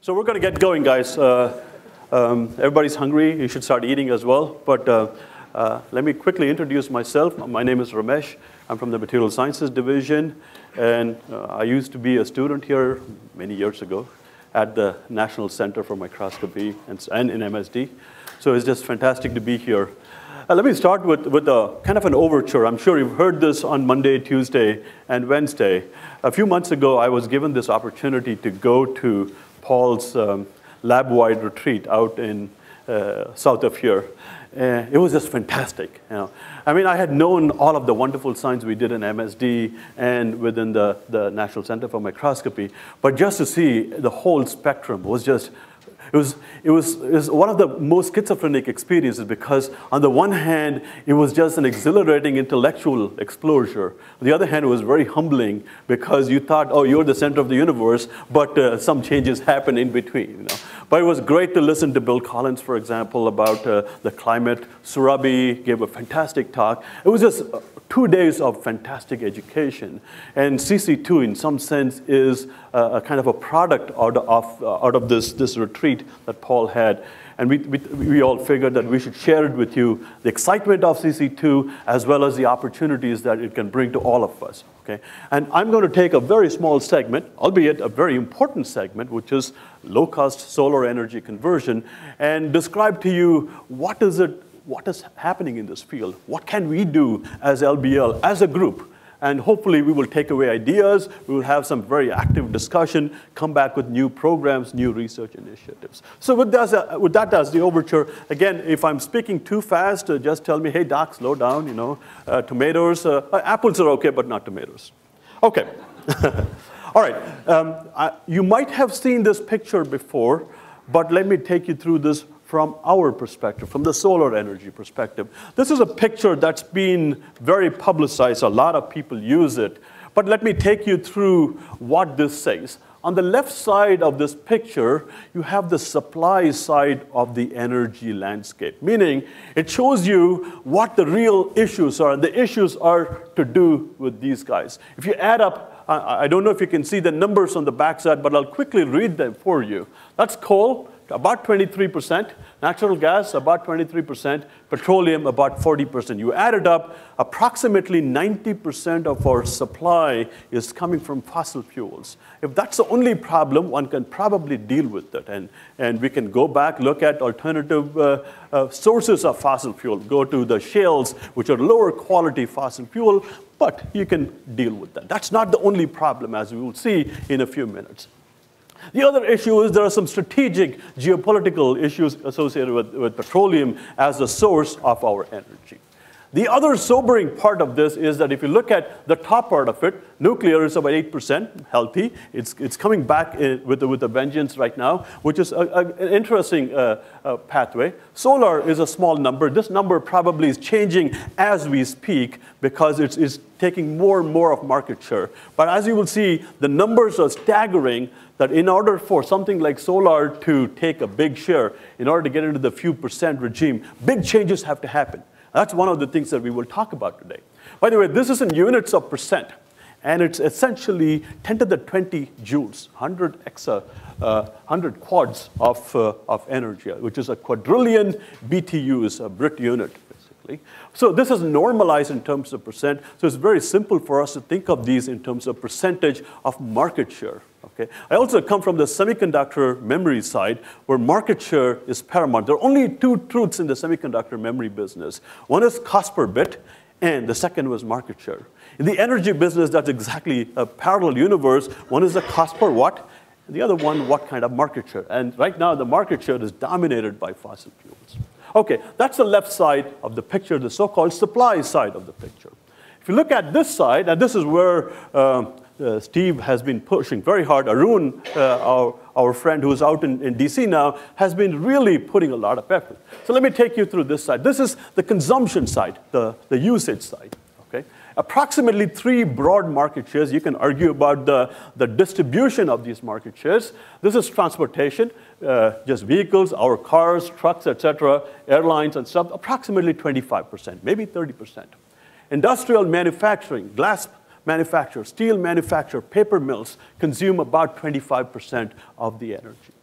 So we're going to get going, guys. Everybody's hungry. You should start eating as well. But let me quickly introduce myself. My name is Ramesh. I'm from the Material Sciences Division. And I used to be a student here many years ago at the National Center for Microscopy and in MSD. So it's just fantastic to be here. Let me start with a kind of an overture. I'm sure you've heard this on Monday, Tuesday, and Wednesday. A few months ago, I was given this opportunity to go to Paul's lab-wide retreat out in south of here. It was just fantastic. I mean, I had known all of the wonderful science we did in MSD and within the National Center for Microscopy, but just to see the whole spectrum was just, it was one of the most schizophrenic experiences because on the one hand, it was just an exhilarating intellectual exposure. On the other hand, it was very humbling because you thought, oh, you're the center of the universe, but some changes happen in between. But it was great to listen to Bill Collins, for example, about the climate. Surabi gave a fantastic talk. It was just 2 days of fantastic education. And CC2, in some sense, is a kind of a product out of this retreat that Paul had. And we all figured that we should share it with you, the excitement of CC2, as well as the opportunities that it can bring to all of us. Okay? And I'm going to take a very small segment, albeit a very important segment, which is low-cost solar energy conversion, and describe to you what is happening in this field. What can we do as LBL, as a group? And hopefully we will take away ideas, we will have some very active discussion, come back with new programs, new research initiatives. So with that as the overture, again, if I'm speaking too fast, just tell me, hey, Doc, slow down, tomatoes, apples are okay, but not tomatoes. Okay. All right, you might have seen this picture before, but let me take you through this from our perspective, from the solar energy perspective. This is a picture that's been very publicized. A lot of people use it. But let me take you through what this says. On the left side of this picture, you have the supply side of the energy landscape, meaning it shows you what the real issues are. And the issues are to do with these guys. If you add up, I don't know if you can see the numbers on the backside, but I'll quickly read them for you. That's coal, about 23%, natural gas, about 23%, petroleum, about 40%. You add it up, approximately 90% of our supply is coming from fossil fuels. If that's the only problem, one can probably deal with it. And we can go back, look at alternative sources of fossil fuel, go to the shales, which are lower quality fossil fuel, but you can deal with that. That's not the only problem, as we will see in a few minutes. The other issue is there are some strategic geopolitical issues associated with petroleum as the source of our energy. The other sobering part of this is that if you look at the top part of it, nuclear is about 8% healthy. It's coming back with a vengeance right now, which is an interesting pathway. Solar is a small number. This number probably is changing as we speak because it's taking more and more of market share. But as you will see, the numbers are staggering that in order for something like solar to take a big share, in order to get into the few percent regime, big changes have to happen. That's one of the things that we will talk about today. By the way, this is in units of percent, and it's essentially 10 to the 20 joules, 100 quads of energy, which is a quadrillion BTUs, a Brit unit, basically. So this is normalized in terms of percent, so it's very simple for us to think of these in terms of percentage of market share. Okay. I also come from the semiconductor memory side, where market share is paramount. There are only two truths in the semiconductor memory business. One is cost per bit, and the second was market share. In the energy business, that's exactly a parallel universe. One is the cost per watt, and the other one, what kind of market share. And right now, the market share is dominated by fossil fuels. Okay, that's the left side of the picture, the so-called supply side of the picture. If you look at this side, and this is where Steve has been pushing very hard. Arun, our friend who's out in DC now, has been really putting a lot of effort. So let me take you through this side. This is the consumption side, the usage side. Okay? Approximately 3 broad market shares. You can argue about the distribution of these market shares. This is transportation, just vehicles, our cars, trucks, etc., airlines and stuff, approximately 25%, maybe 30%. Industrial manufacturing, glass manufacture, steel manufacture, paper mills consume about 25% of the energy.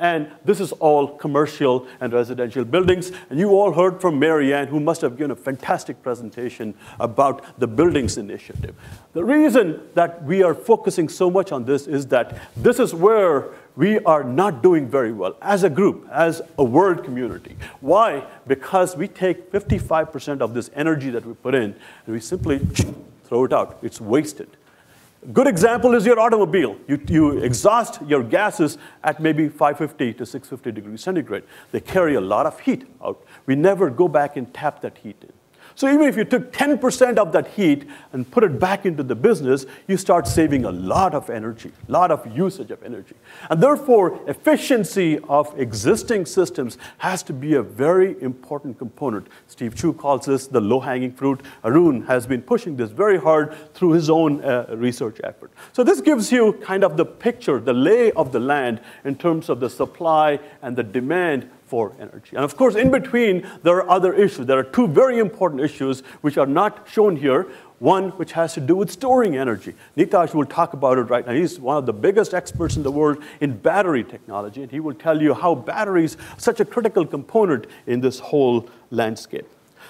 And this is all commercial and residential buildings. And you all heard from Mary Ann, who must have given a fantastic presentation about the Buildings Initiative. The reason that we are focusing so much on this is that this is where we are not doing very well as a group, as a world community. Why? Because we take 55% of this energy that we put in, and we simply throw it out. It's wasted. Good example is your automobile. You exhaust your gases at maybe 550 to 650 degrees centigrade. They carry a lot of heat out. We never go back and tap that heat in. So even if you took 10% of that heat and put it back into the business, you start saving a lot of energy, a lot of usage of energy. And therefore, efficiency of existing systems has to be a very important component. Steve Chu calls this the low-hanging fruit. Arun has been pushing this very hard through his own research effort. So this gives you kind of the picture, the lay of the land in terms of the supply and the demand for energy. And of course, in between, there are other issues. There are two very important issues which are not shown here. One which has to do with storing energy. Nitash will talk about it right now. He's one of the biggest experts in the world in battery technology, and he will tell you how batteries are such a critical component in this whole landscape.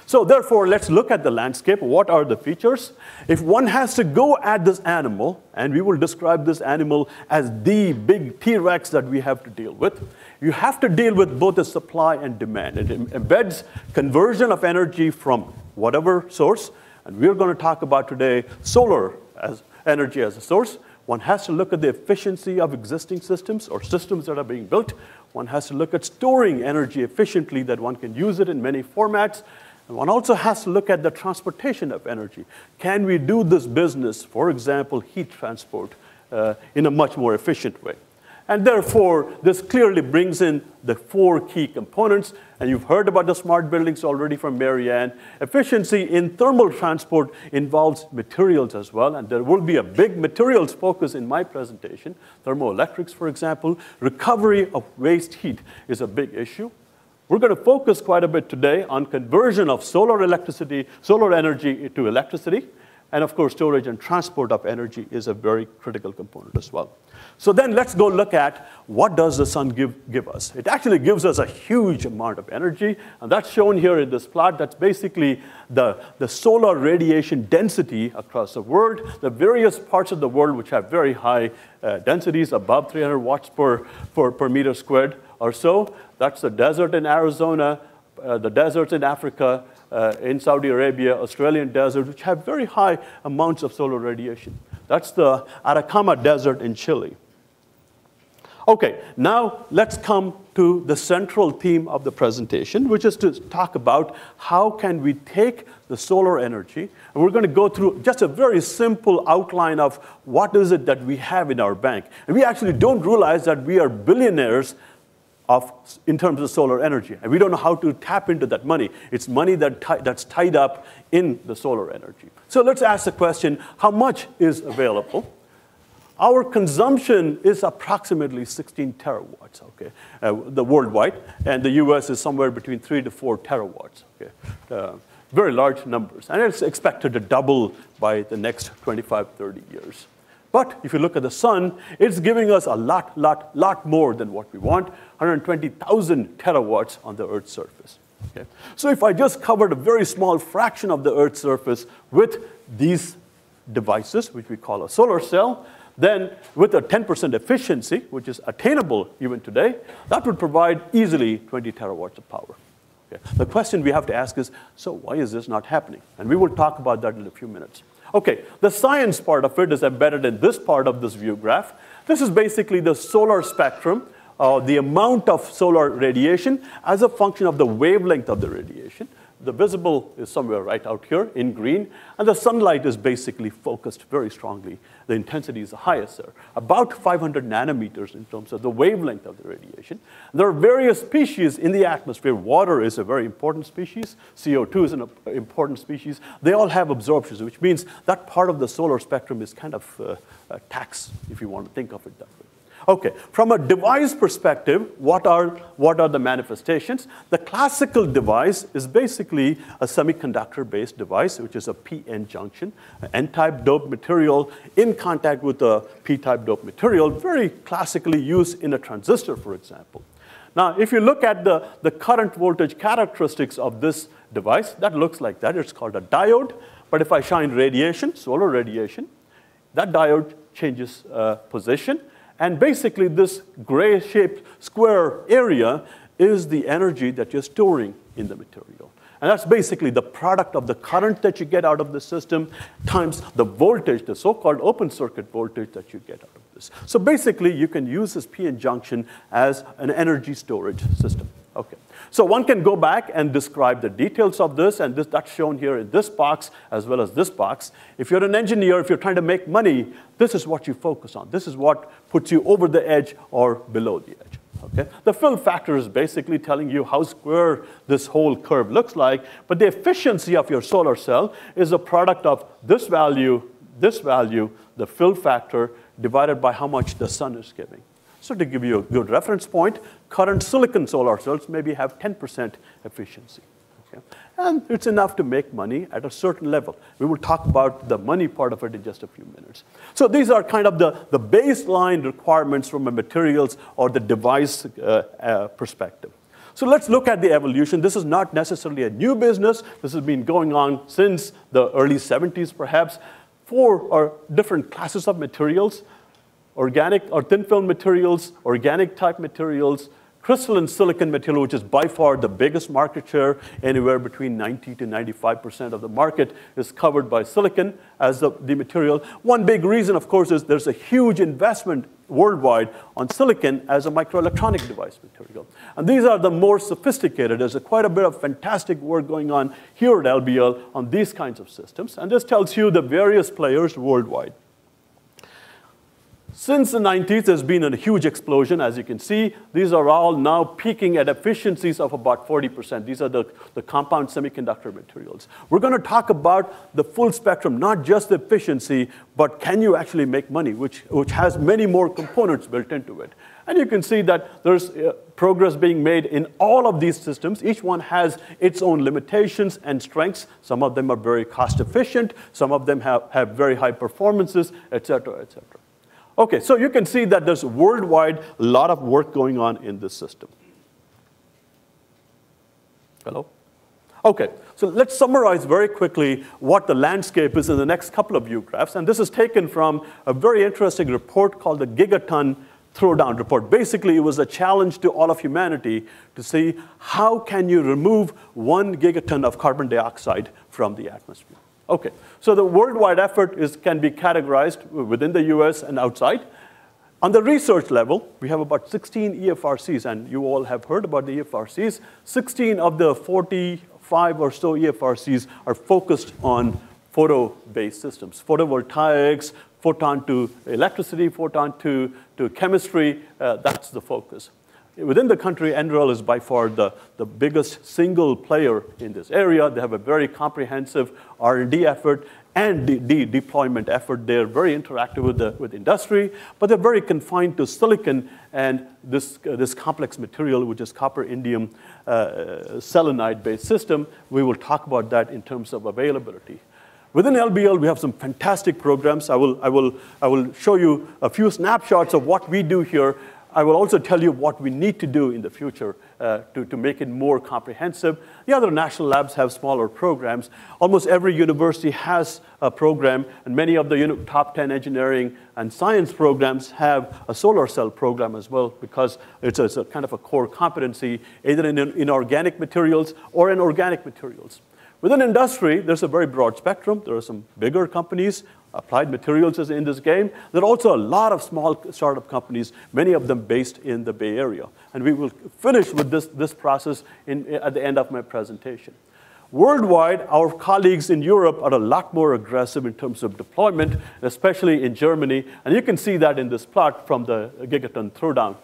So therefore, let's look at the landscape. What are the features? If one has to go at this animal, and we will describe this animal as the big T-Rex that we have to deal with, you have to deal with both the supply and demand. It embeds conversion of energy from whatever source, and we're going to talk about today solar as energy as a source. One has to look at the efficiency of existing systems or systems that are being built. One has to look at storing energy efficiently, that one can use it in many formats. And one also has to look at the transportation of energy. Can we do this business, for example, heat transport, in a much more efficient way? And therefore, this clearly brings in the four key components. And you've heard about the smart buildings already from Mary Ann. Efficiency in thermal transport involves materials as well. And there will be a big materials focus in my presentation. Thermoelectrics, for example. Recovery of waste heat is a big issue. We're going to focus quite a bit today on conversion of solar energy to electricity. And of course, storage and transport of energy is a very critical component as well. So then let's go look at what does the sun give us. It actually gives us a huge amount of energy, and that's shown here in this plot. That's basically the solar radiation density across the world, the various parts of the world which have very high densities, above 300 watts per meter squared or so. That's the desert in Arizona, the deserts in Africa, in Saudi Arabia, Australian desert, which have very high amounts of solar radiation. That's the Atacama Desert in Chile. Okay, now let's come to the central theme of the presentation, which is to talk about how can we take the solar energy, and we're going to go through just a very simple outline of what is it that we have in our bank. And we actually don't realize that we are billionaires in terms of solar energy. And we don't know how to tap into that money. It's money that's tied up in the solar energy. So let's ask the question, how much is available? Our consumption is approximately 16 terawatts, okay, the worldwide. And the US is somewhere between 3 to 4 terawatts, okay. Very large numbers. And it's expected to double by the next 25, 30 years. But if you look at the sun, it's giving us a lot more than what we want, 120,000 terawatts on the Earth's surface. Okay? So if I just covered a very small fraction of the Earth's surface with these devices, which we call a solar cell, then with a 10% efficiency, which is attainable even today, that would provide easily 20 terawatts of power. Okay? The question we have to ask is, so why is this not happening? And we will talk about that in a few minutes. Okay, the science part of it is embedded in this part of this view graph. This is basically the solar spectrum, the amount of solar radiation as a function of the wavelength of the radiation. The visible is somewhere right out here in green, and the sunlight is basically focused very strongly. The intensity is the highest there, about 500 nanometers in terms of the wavelength of the radiation. There are various species in the atmosphere. Water is a very important species. CO2 is an important species. They all have absorptions, which means that part of the solar spectrum is kind of a tax, if you want to think of it that way. Okay, from a device perspective, what are the manifestations? The classical device is basically a semiconductor-based device, which is a p-n junction, an n-type doped material in contact with a p-type doped material, very classically used in a transistor, for example. Now, if you look at the current voltage characteristics of this device, that looks like that. It's called a diode. But if I shine radiation, solar radiation, that diode changes position. And basically, this gray-shaped square area is the energy that you're storing in the material. And that's basically the product of the current that you get out of the system times the voltage, the so-called open circuit voltage that you get out of this. So basically, you can use this PN junction as an energy storage system. Okay. So one can go back and describe the details of this, and that's shown here in this box as well as this box. If you're an engineer, if you're trying to make money, this is what you focus on. This is what puts you over the edge or below the edge. Okay? The fill factor is basically telling you how square this whole curve looks like, but the efficiency of your solar cell is a product of this value, the fill factor, divided by how much the sun is giving. So to give you a good reference point, current silicon solar cells maybe have 10% efficiency. Okay? And it's enough to make money at a certain level. We will talk about the money part of it in just a few minutes. So these are kind of the baseline requirements from a materials or the device perspective. So let's look at the evolution. This is not necessarily a new business. This has been going on since the early 70s, perhaps. 4 different classes of materials: organic or thin film materials, organic type materials, crystalline silicon material, which is by far the biggest market share. Anywhere between 90 to 95% of the market is covered by silicon as the material. One big reason, of course, is there's a huge investment worldwide on silicon as a microelectronic device material. And these are the more sophisticated. There's quite a bit of fantastic work going on here at LBL on these kinds of systems. And this tells you the various players worldwide. Since the 90s, there's been a huge explosion. As you can see, these are all now peaking at efficiencies of about 40%. These are the compound semiconductor materials. We're going to talk about the full spectrum, not just the efficiency, but can you actually make money, which has many more components built into it. And you can see that there's progress being made in all of these systems. Each one has its own limitations and strengths. Some of them are very cost efficient. Some of them have very high performances, et cetera, et cetera. Okay, so you can see that there's worldwide a lot of work going on in this system. Hello? Okay, so let's summarize very quickly what the landscape is in the next couple of view graphs. And this is taken from a very interesting report called the Gigaton Throwdown Report. Basically, it was a challenge to all of humanity to see how can you remove 1 gigaton of carbon dioxide from the atmosphere. Okay, so the worldwide effort can be categorized within the US and outside. On the research level, we have about 16 EFRCs, and you all have heard about the EFRCs. 16 of the 45 or so EFRCs are focused on photo-based systems, photovoltaics, photon to electricity, photon to chemistry. That's the focus. Within the country, NREL is by far the biggest single player in this area. They have a very comprehensive R&D effort and deployment effort. They're very interactive with industry, but they're very confined to silicon and this complex material, which is copper indium selenide-based system. We will talk about that in terms of availability. Within LBL, we have some fantastic programs. I will show you a few snapshots of what we do here. I will also tell you what we need to do in the future to make it more comprehensive. The other national labs have smaller programs. Almost every university has a program, and many of the top 10 engineering and science programs have a solar cell program as well, because it's a kind of a core competency, either in inorganic materials or in organic materials. Within industry, there's a very broad spectrum. There are some bigger companies. Applied Materials is in this game. There are also a lot of small startup companies, many of them based in the Bay Area. And we will finish with this process at the end of my presentation. Worldwide, our colleagues in Europe are a lot more aggressive in terms of deployment, especially in Germany. And you can see that in this plot from the Gigaton Throwdown.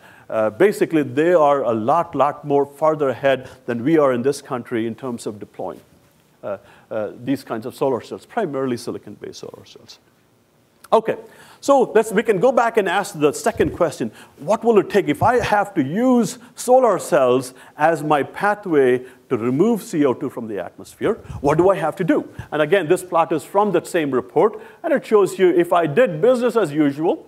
Basically, they are a lot more farther ahead than we are in this country in terms of deploying these kinds of solar cells, primarily silicon-based solar cells. Okay, so we can go back and ask the second question. What will it take if I have to use solar cells as my pathway to remove CO2 from the atmosphere? What do I have to do? And again, this plot is from that same report, and it shows you if I did business as usual,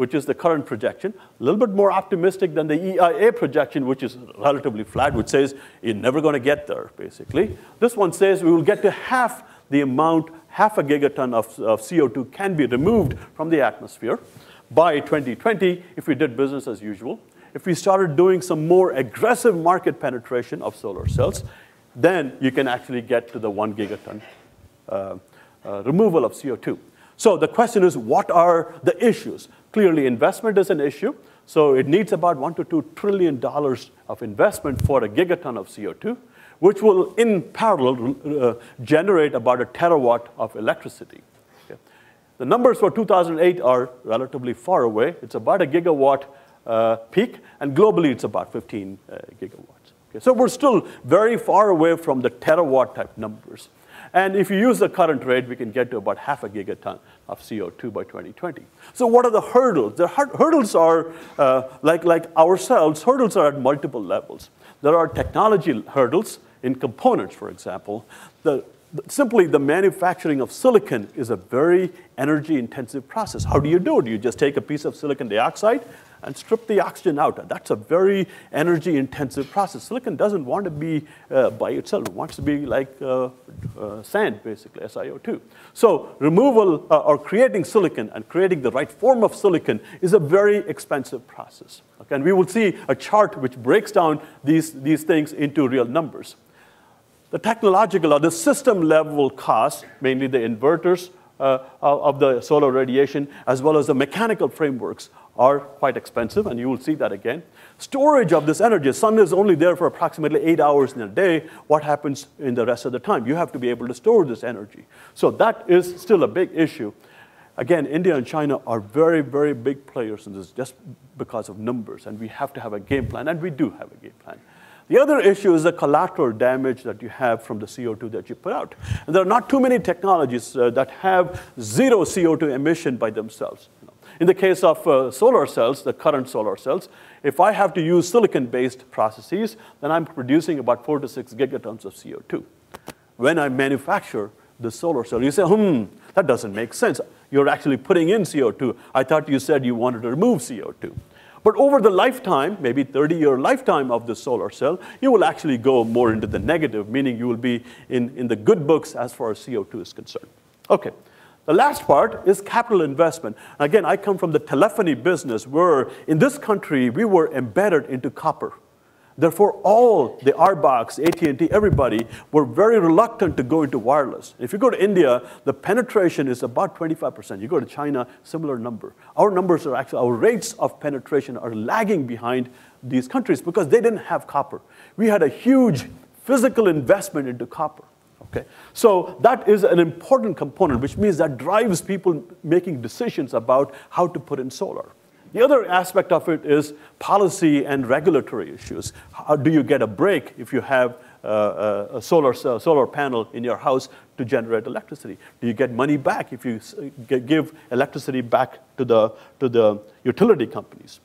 which is the current projection, a little bit more optimistic than the EIA projection, which is relatively flat, which says you're never going to get there, basically. This one says we will get to half the amount, half a gigaton of CO2 can be removed from the atmosphere by 2020 if we did business as usual. If we started doing some more aggressive market penetration of solar cells, then you can actually get to the 1 gigaton removal of CO2. So the question is, what are the issues? Clearly, investment is an issue. So it needs about $1 to $2 trillion of investment for a gigaton of CO2, which will, in parallel, generate about a terawatt of electricity. Okay. The numbers for 2008 are relatively far away. It's about a gigawatt peak, and globally, it's about 15 gigawatts. Okay. So we're still very far away from the terawatt type numbers. And if you use the current rate, we can get to about half a gigaton of CO2 by 2020. So what are the hurdles? The hurdles are, like ourselves, hurdles are at multiple levels. There are technology hurdles in components, for example. Simply the manufacturing of silicon is a very energy-intensive process. How do you do it? You just take a piece of silicon dioxide and strip the oxygen out. That's a very energy-intensive process. Silicon doesn't want to be by itself. It wants to be like sand, basically, SiO2. So removal or creating silicon and creating the right form of silicon is a very expensive process. Okay? And we will see a chart which breaks down these things into real numbers. The technological or the system level costs, mainly the inverters of the solar radiation, as well as the mechanical frameworks, are quite expensive, and you will see that again. Storage of this energy. The sun is only there for approximately 8 hours in a day. What happens in the rest of the time? You have to be able to store this energy. So that is still a big issue. Again, India and China are very, very big players in this just because of numbers, and we have to have a game plan, and we do have a game plan. The other issue is the collateral damage that you have from the CO2 that you put out. And there are not too many technologies that have zero CO2 emission by themselves. In the case of solar cells, the current solar cells, if I have to use silicon-based processes, then I'm producing about 4 to 6 gigatons of CO2. When I manufacture the solar cell, you say, that doesn't make sense. You're actually putting in CO2. I thought you said you wanted to remove CO2. But over the lifetime, maybe 30-year lifetime of the solar cell, you will actually go more into the negative, meaning you will be in the good books as far as CO2 is concerned. Okay. The last part is capital investment. Again, I come from the telephony business where in this country, we were embedded into copper. Therefore, all the RBOCs, AT&T, everybody were very reluctant to go into wireless. If you go to India, the penetration is about 25%. You go to China, similar number. Our numbers are actually, our rates of penetration are lagging behind these countries because they didn't have copper. We had a huge physical investment into copper. Okay. So that is an important component, which means that drives people making decisions about how to put in solar. The other aspect of it is policy and regulatory issues. How do you get a break if you have a solar panel in your house to generate electricity? Do you get money back if you give electricity back to the utility companies?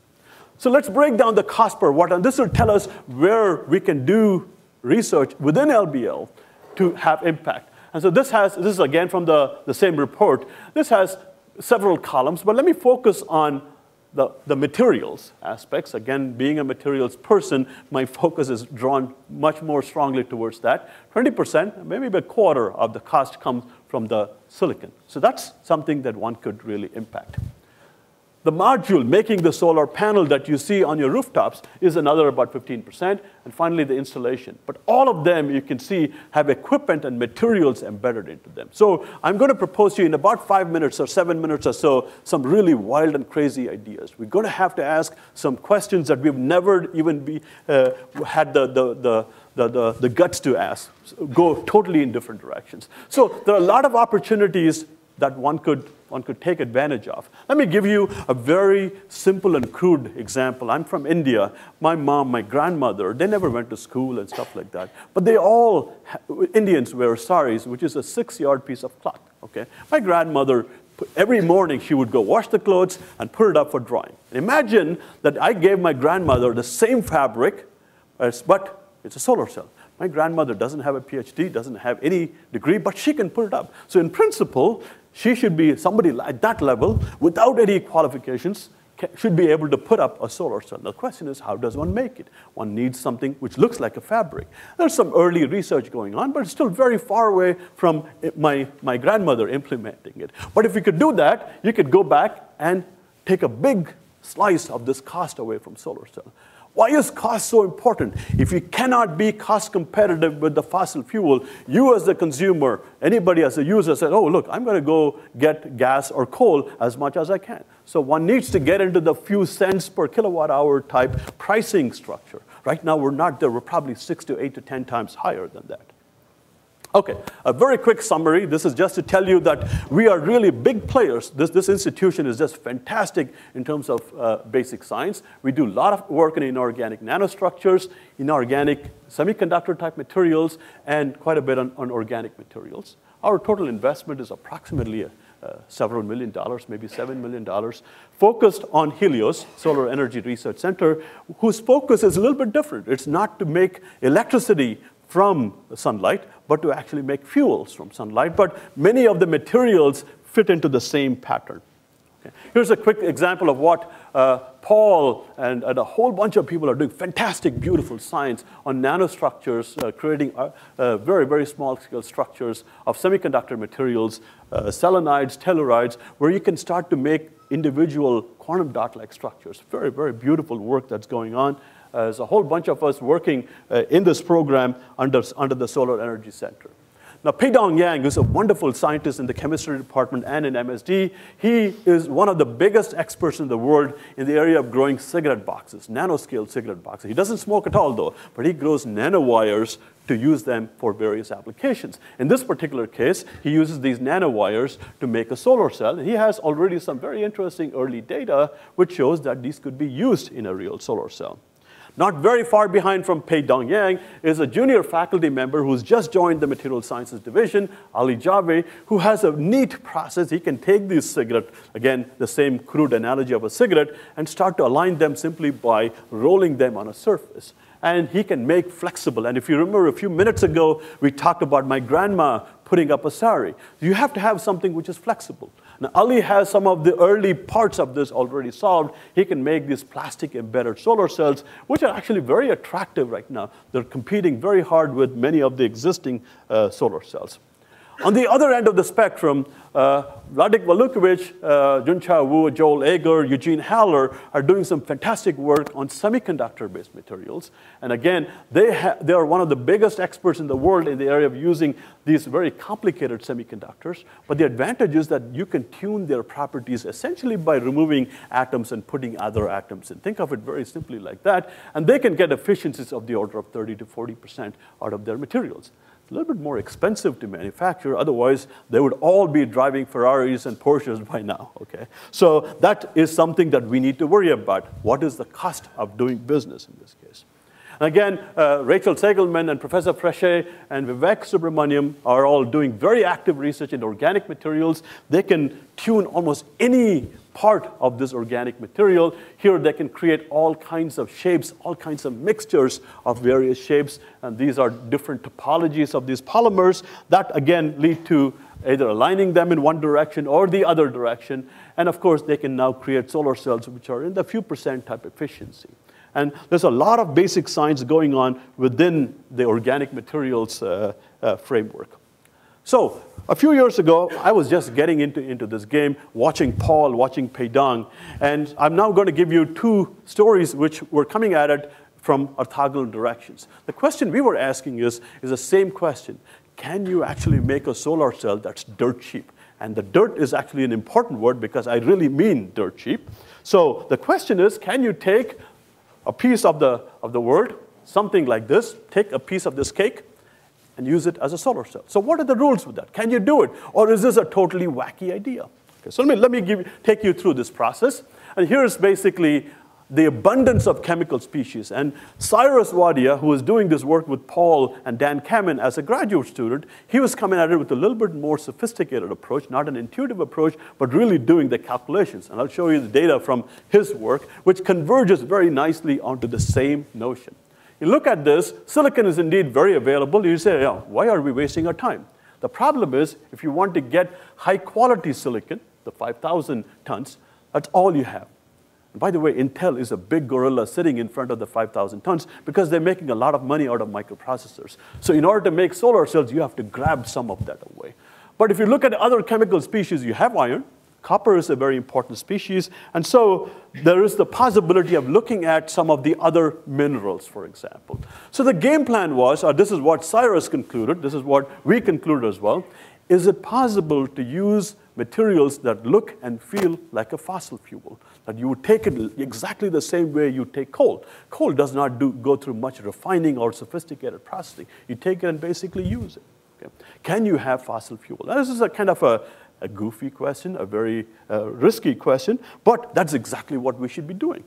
So let's break down the cost per watt, and this will tell us where we can do research within LBL to have impact. And so this is again from the same report. This has several columns, but let me focus on the materials aspects. Again, being a materials person, my focus is drawn much more strongly towards that. 20%, maybe a quarter of the cost comes from the silicon. So that's something that one could really impact. The module making the solar panel that you see on your rooftops is another about 15%. And finally, the installation. But all of them, you can see, have equipment and materials embedded into them. So I'm going to propose to you in about 5 minutes or 7 minutes or so some really wild and crazy ideas. We're going to have to ask some questions that we've never even had the guts to ask, go totally in different directions. So there are a lot of opportunities that one could take advantage of. Let me give you a very simple and crude example. I'm from India. My mom, my grandmother, they never went to school and stuff like that. But they all, Indians wear saris, which is a 6-yard piece of cloth. Okay? My grandmother, every morning she would go wash the clothes and put it up for drying. Imagine that I gave my grandmother the same fabric, but it's a solar cell. My grandmother doesn't have a PhD, doesn't have any degree, but she can put it up. So in principle, she should be somebody at that level without any qualifications should be able to put up a solar cell. Now, the question is, how does one make it? One needs something which looks like a fabric. There's some early research going on, but it's still very far away from my grandmother implementing it. But if you could do that, you could go back and take a big slice of this cost away from solar cell. Why is cost so important? If you cannot be cost competitive with the fossil fuel, you as the consumer, anybody as a user said, oh, look, I'm going to go get gas or coal as much as I can. So one needs to get into the few cents per kilowatt hour type pricing structure. Right now, we're not there. We're probably 6 to 8 to 10 times higher than that. Okay, a very quick summary. This is just to tell you that we are really big players. This institution is just fantastic in terms of basic science. We do a lot of work in inorganic nanostructures, inorganic semiconductor type materials, and quite a bit on organic materials. Our total investment is approximately several $1 million, maybe $7 million, focused on Helios, Solar Energy Research Center, whose focus is a little bit different. It's not to make electricity from sunlight, but to actually make fuels from sunlight. But many of the materials fit into the same pattern. Okay. Here's a quick example of what Paul and a whole bunch of people are doing. Fantastic, beautiful science on nanostructures, creating very, very small-scale structures of semiconductor materials, selenides, tellurides, where you can start to make individual quantum dot-like structures. Very, very beautiful work that's going on. There's a whole bunch of us working in this program under the Solar Energy Center. Now, Peidong Yang is a wonderful scientist in the chemistry department and in MSD. He is one of the biggest experts in the world in the area of growing cigarette boxes, nanoscale cigarette boxes. He doesn't smoke at all, though, but he grows nanowires to use them for various applications. In this particular case, he uses these nanowires to make a solar cell. He has already some very interesting early data which shows that these could be used in a real solar cell. Not very far behind from Peidong Yang is a junior faculty member who's just joined the Material Sciences Division, Ali Javed, who has a neat process. He can take these cigarettes, again, the same crude analogy of a cigarette, and start to align them simply by rolling them on a surface. And he can make flexible. And if you remember a few minutes ago, we talked about my grandma putting up a sari. You have to have something which is flexible. Now, Ali has some of the early parts of this already solved. He can make these plastic embedded solar cells, which are actually very attractive right now. They're competing very hard with many of the existing solar cells. On the other end of the spectrum, Vladlen Koltun, Juncha Wu, Joel Ager, Eugene Haller are doing some fantastic work on semiconductor-based materials. And again, they are one of the biggest experts in the world in the area of using these very complicated semiconductors. But the advantage is that you can tune their properties essentially by removing atoms and putting other atoms in. Think of it very simply like that. And they can get efficiencies of the order of 30 to 40% out of their materials. A little bit more expensive to manufacture. Otherwise, they would all be driving Ferraris and Porsches by now. Okay? So that is something that we need to worry about. What is the cost of doing business in this case? And again, Rachel Segelman and Professor Freshe and Vivek Subramaniam are all doing very active research in organic materials. They can tune almost any part of this organic material. Here they can create all kinds of shapes, all kinds of mixtures of various shapes. And these are different topologies of these polymers that, again, lead to either aligning them in one direction or the other direction. And of course, they can now create solar cells which are in the few percent type efficiency. And there's a lot of basic science going on within the organic materials framework. So a few years ago, I was just getting into this game, watching Paul, watching Peidong. And I'm now going to give you two stories which were coming at it from orthogonal directions. The question we were asking is the same question. Can you actually make a solar cell that's dirt cheap? And the dirt is actually an important word because I really mean dirt cheap. So the question is, can you take a piece of the word, something like this, take a piece of this cake, and use it as a solar cell? So what are the rules with that? Can you do it? Or is this a totally wacky idea? Okay, so let me take you through this process. And here's basically the abundance of chemical species. And Cyrus Wadia, who was doing this work with Paul and Dan Kamen as a graduate student, he was coming at it with a little bit more sophisticated approach, not an intuitive approach, but really doing the calculations. And I'll show you the data from his work, which converges very nicely onto the same notion. You look at this, silicon is indeed very available. You say, yeah, why are we wasting our time? The problem is, if you want to get high quality silicon, the 5,000 tons, that's all you have. By the way, Intel is a big gorilla sitting in front of the 5,000 tons because they're making a lot of money out of microprocessors. So in order to make solar cells, you have to grab some of that away. But if you look at other chemical species, you have iron. Copper is a very important species. And so there is the possibility of looking at some of the other minerals, for example. So the game plan was, or this is what Cyrus concluded, this is what we concluded as well, is it possible to use materials that look and feel like a fossil fuel? That you would take it exactly the same way you take coal. Coal does not go through much refining or sophisticated processing. You take it and basically use it. Okay? Can you have fossil fuel? Now, this is a kind of a goofy question, a very risky question, but that's exactly what we should be doing.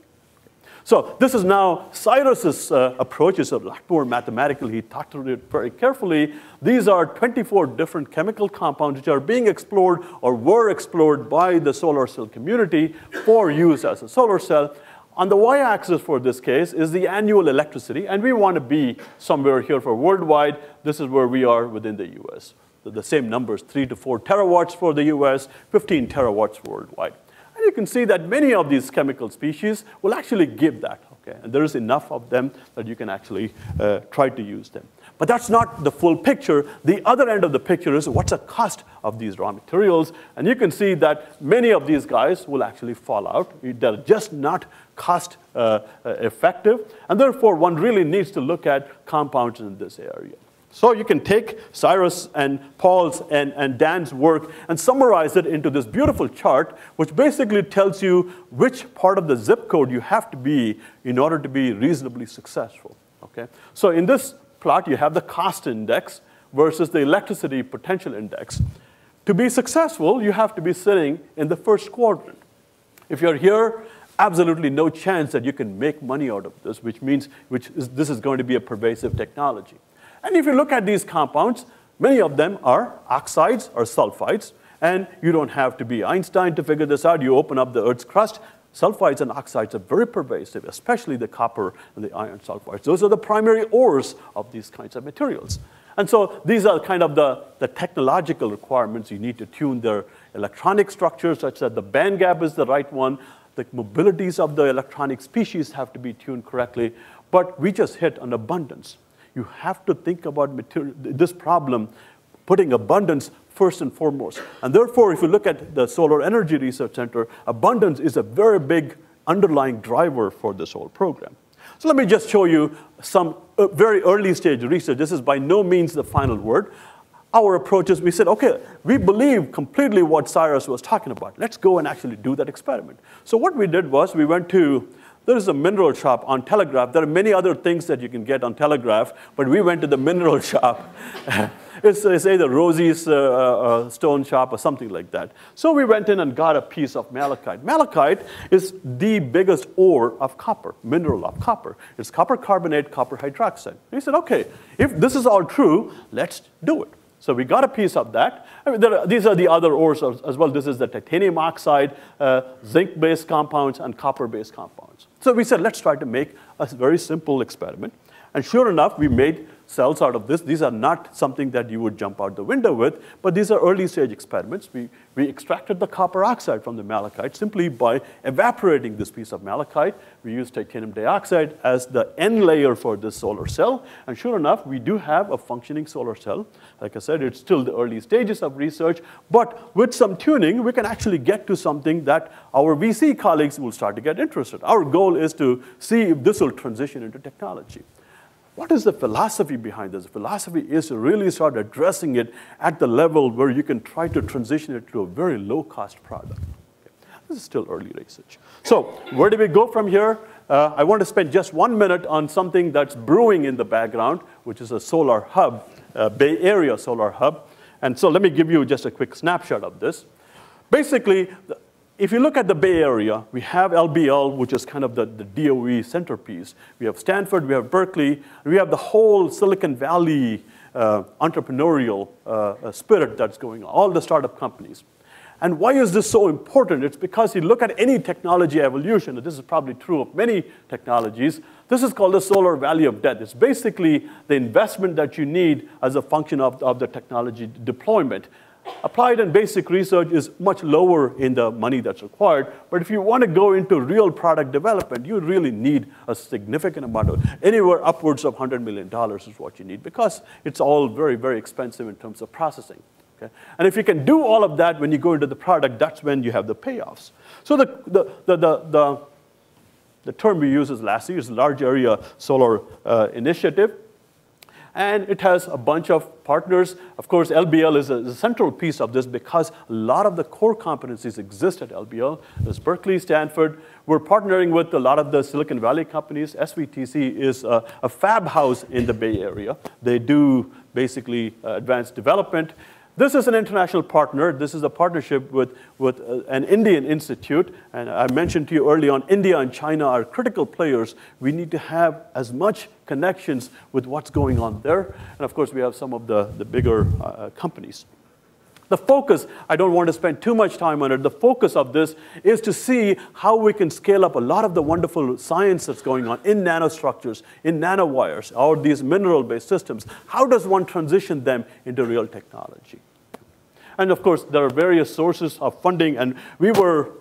So this is now Cyrus's approach. It's a lot more mathematical. He thought through it very carefully. These are 24 different chemical compounds which are being explored or were explored by the solar cell community for use as a solar cell. On the y-axis for this case is the annual electricity, and we want to be somewhere here for worldwide. This is where we are within the US. The same numbers, 3 to 4 terawatts for the US, 15 terawatts worldwide. And you can see that many of these chemical species will actually give that, okay? And there is enough of them that you can actually try to use them. But that's not the full picture. The other end of the picture is what's the cost of these raw materials. And you can see that many of these guys will actually fall out. They're just not cost effective. And therefore, one really needs to look at compounds in this area. So you can take Cyrus and Paul's and Dan's work and summarize it into this beautiful chart, which basically tells you which part of the zip code you have to be in order to be reasonably successful. Okay? So in this plot, you have the cost index versus the electricity potential index. To be successful, you have to be sitting in the first quadrant. If you're here, absolutely no chance that you can make money out of this, which means this is going to be a pervasive technology. And if you look at these compounds, many of them are oxides or sulfides. And you don't have to be Einstein to figure this out. You open up the Earth's crust. Sulfides and oxides are very pervasive, especially the copper and the iron sulfides. Those are the primary ores of these kinds of materials. And so these are kind of the technological requirements. You need to tune their electronic structure such that the band gap is the right one. The mobilities of the electronic species have to be tuned correctly. But we just hit an abundance. You have to think about this problem, putting abundance first and foremost. And therefore, if you look at the Solar Energy Research Center, abundance is a very big underlying driver for this whole program. So let me just show you some very early stage research. This is by no means the final word. Our approach is we said, okay, we believe completely what Cyrus was talking about. Let's go and actually do that experiment. So what we did was we went to there is a mineral shop on Telegraph. There are many other things that you can get on Telegraph, but we went to the mineral shop. It's either Rosie's stone shop or something like that. So we went in and got a piece of malachite. Malachite is the biggest ore of copper, mineral of copper. It's copper carbonate, copper hydroxide. We said, okay, if this is all true, let's do it. So we got a piece of that. I mean, these are the other ores as well. This is the titanium oxide, zinc-based compounds, and copper-based compounds. So we said, let's try to make a very simple experiment. And sure enough, we made cells out of this. These are not something that you would jump out the window with, but these are early stage experiments. We extracted the copper oxide from the malachite simply by evaporating this piece of malachite. We used titanium dioxide as the N layer for this solar cell. And sure enough, we do have a functioning solar cell. Like I said, it's still the early stages of research, but with some tuning, we can actually get to something that our VC colleagues will start to get interested. Our goal is to see if this will transition into technology. What is the philosophy behind this? The philosophy is to really start addressing it at the level where you can try to transition it to a very low-cost product. Okay. This is still early research. So where do we go from here? I want to spend just 1 minute on something that's brewing in the background, which is a solar hub, Bay Area solar hub. And so let me give you just a quick snapshot of this. Basically, if you look at the Bay Area, we have LBL, which is kind of the DOE centerpiece. We have Stanford, we have Berkeley, and we have the whole Silicon Valley entrepreneurial spirit that's going on, all the startup companies. And why is this so important? It's because you look at any technology evolution, and this is probably true of many technologies, this is called the solar valley of death. It's basically the investment that you need as a function of the technology deployment. applied and basic research is much lower in the money that's required. But if you want to go into real product development, you really need a significant amount of, anywhere upwards of $100 million is what you need, because it's all very, very expensive in terms of processing. Okay? And if you can do all of that when you go into the product, that's when you have the payoffs. So the term we used last year is Large Area Solar Initiative. And it has a bunch of partners. Of course, LBL is a central piece of this because a lot of the core competencies exist at LBL. There's Berkeley, Stanford. We're partnering with a lot of the Silicon Valley companies. SVTC is a fab house in the Bay Area. They do basically advanced development. This is an international partner. This is a partnership with an Indian institute. And I mentioned to you early on, India and China are critical players. We need to have as much connections with what's going on there. And of course, we have some of the bigger companies. The focus, I don't want to spend too much time on it. The focus of this is to see how we can scale up a lot of the wonderful science that's going on in nanostructures, in nanowires, or these mineral-based systems. How does one transition them into real technology? And of course, there are various sources of funding, and we were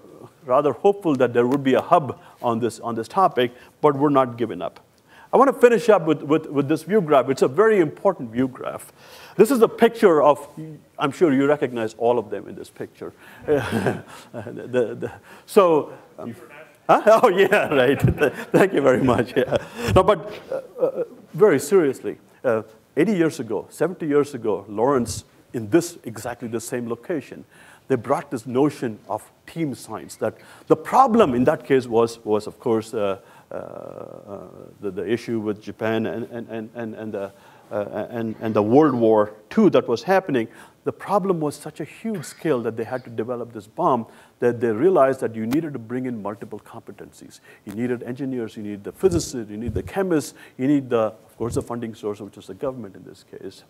rather hopeful that there would be a hub on this topic, but we're not giving up. I want to finish up with this view graph. It's a very important view graph. This is a picture of, I'm sure you recognize all of them in this picture. Oh, yeah, right. Thank you very much. Yeah. No, but very seriously, 80 years ago, 70 years ago, Lawrence, in exactly the same location, they brought this notion of team science. That the problem in that case was of course, the issue with Japan and the World War II that was happening. The problem was such a huge scale that they had to develop this bomb that they realized that you needed to bring in multiple competencies. You needed engineers, you need the physicists, you need the chemists, you need of course, the funding source, which is the government in this case.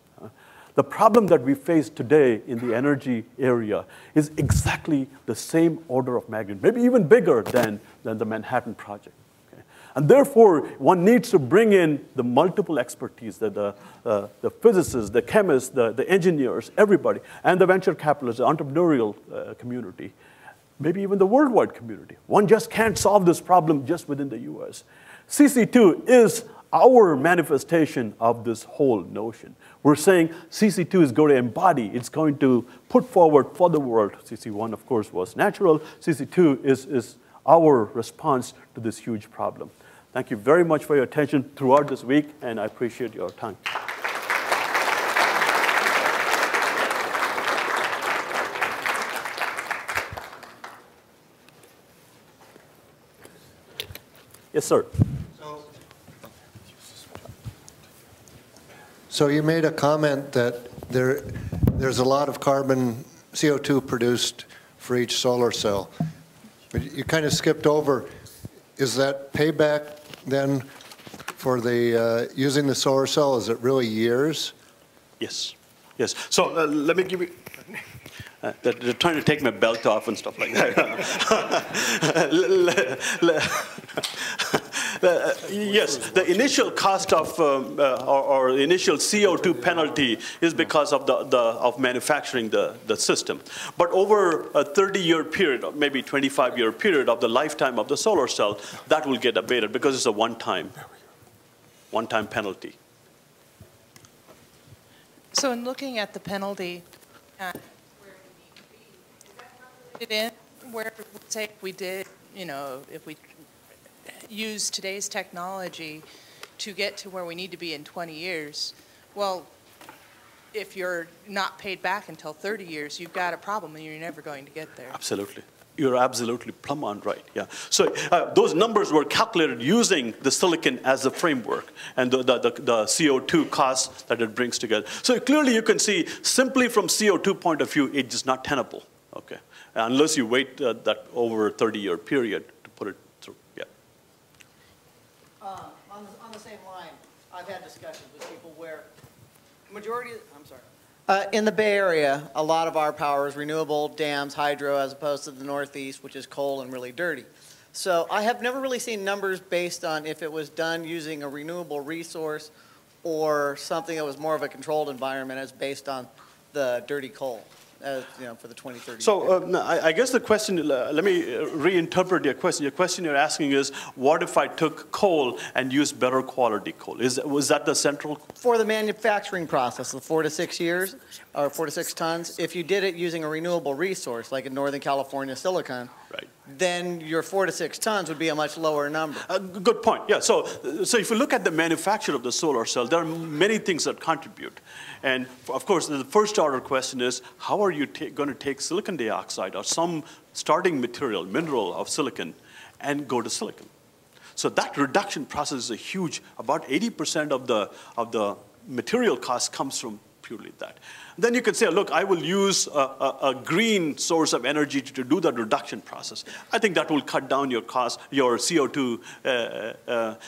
The problem that we face today in the energy area is exactly the same order of magnitude, maybe even bigger than the Manhattan Project. Okay? And therefore, one needs to bring in the multiple expertise, the physicists, the chemists, the engineers, everybody, and the venture capitalists, the entrepreneurial community, maybe even the worldwide community. One just can't solve this problem just within the US. CC2 is our manifestation of this whole notion. We're saying CC2 is going to embody, it's going to put forward for the world. CC1, of course, was natural. CC2 is our response to this huge problem. Thank you very much for your attention throughout this week, and I appreciate your time. Yes, sir. So you made a comment that there's a lot of carbon, CO2 produced for each solar cell. But you kind of skipped over, is that payback then for the using the solar cell, is it really years? Yes, yes. So let me give you, they're trying to take my belt off and stuff like that. Yes, the initial cost of, or the initial CO2 penalty is because of manufacturing the system. But over a 30-year period, or maybe 25-year period of the lifetime of the solar cell, that will get abated because it's a one-time penalty. So in looking at the penalty, where we need to be, is that calculated in where, say, if we did, if we use today's technology to get to where we need to be in 20 years, well, if you're not paid back until 30 years, you've got a problem and you're never going to get there. Absolutely. You're absolutely plumb on right, yeah. So those numbers were calculated using the silicon as a framework and the CO2 costs that it brings together. So clearly you can see, simply from CO2 point of view, it's just not tenable, okay? Unless you wait that over a 30-year period to put it through, yeah. On the same line, I've had discussions with people where majority, I'm sorry. In the Bay Area, a lot of our power is renewable, dams, hydro, as opposed to the Northeast, which is coal and really dirty. So I have never really seen numbers based on if it was done using a renewable resource or something that was more of a controlled environment as based on the dirty coal. for the 2030. So I guess the question, let me reinterpret your question. Your question you're asking is, what if I took coal and used better quality coal? Was that the central? For the manufacturing process, the 4 to 6 years, or 4 to 6 tons, if you did it using a renewable resource, like in Northern California silicon, right, then your 4 to 6 tons would be a much lower number. Good point. Yeah. So if you look at the manufacture of the solar cell, there are many things that contribute. And of course, the first order question is, how are you going to take silicon dioxide or some starting material, mineral of silicon, and go to silicon? So that reduction process is huge. About 80% of the material cost comes from purely that. Then you can say, look, I will use a green source of energy to do that reduction process. I think that will cut down your cost, your CO2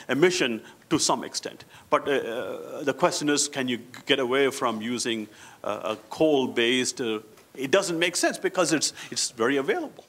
emission to some extent. But the question is, can you get away from using a coal-based? It doesn't make sense because it's very available.